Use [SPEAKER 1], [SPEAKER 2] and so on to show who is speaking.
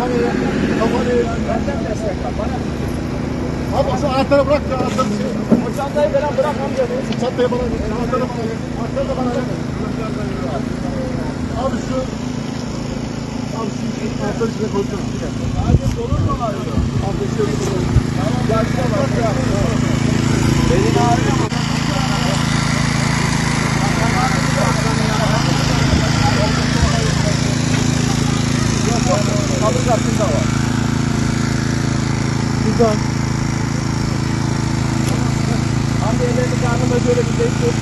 [SPEAKER 1] Kafanı.
[SPEAKER 2] Benden destek var. Bana
[SPEAKER 1] Abi şu anahtarı bırak ya.
[SPEAKER 2] o çantayı falan bırak amca.
[SPEAKER 1] Şu çantayı bana ver. Anahtarı bana ver. Anahtarı da bana ver. Abi şu. Abi şu anahtarı içine koysana.
[SPEAKER 2] Sadece olur mu abi?
[SPEAKER 1] Abi şöyle koyalım.
[SPEAKER 2] Tamam başla başla. Elin ağrıyor mu? Kapı kapında var.
[SPEAKER 1] Güzel.
[SPEAKER 2] Amca ellerini karnıma şöyle bir şey tut.